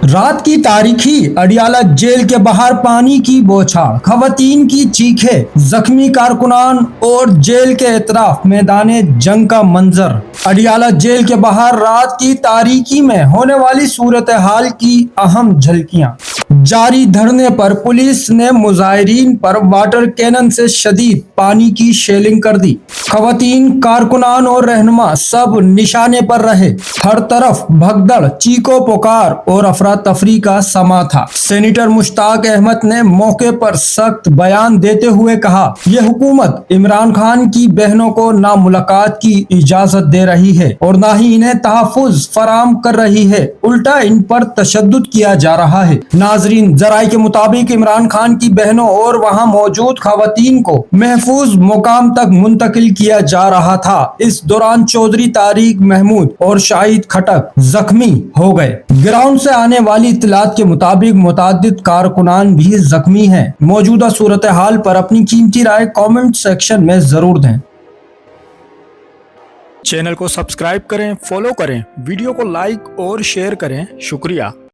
रात की तारीखी अडियाला जेल के बाहर पानी की बौछार, खवातीन की चीखें, जख्मी कारकुनान और जेल के इतराफ मैदाने जंग का मंजर। अडियाला जेल के बाहर रात की तारीकी में होने वाली सूरत हाल की अहम झलकियां। जारी धरने पर पुलिस ने मुजाहिरीन पर वाटर कैनन से शदीद पानी की शेलिंग कर दी। खवातीन, कारकुनान और रहनुमा सब निशाने पर रहे। हर तरफ भगदड़, चीखों पुकार और अफरा तफरी का समा था। सेनेटर मुश्ताक अहमद ने मौके पर सख्त बयान देते हुए कहा, ये हुकूमत इमरान खान की बहनों को ना मुलाकात की इजाजत दे रही है और ना ही इन्हें तहफ़्फ़ुज़ फराम कर रही है, उल्टा इन पर तशद्दुद किया जा रहा है। नाजरीन, जराये के मुताबिक इमरान खान की बहनों और वहाँ मौजूद खवातीन को महफूज मुकाम तक मुंतकिल किया जा रहा था। इस दौरान चौधरी तारिक महमूद और शाहिद खटक जख्मी हो गए। ग्राउंड से आने वाली इत्तलात के मुताबिक मुतादिद कारकुनान भी जख्मी हैं। मौजूदा सूरत हाल पर अपनी कीमती राय कमेंट सेक्शन में जरूर दें। चैनल को सब्सक्राइब करें, फॉलो करें, वीडियो को लाइक और शेयर करें। शुक्रिया।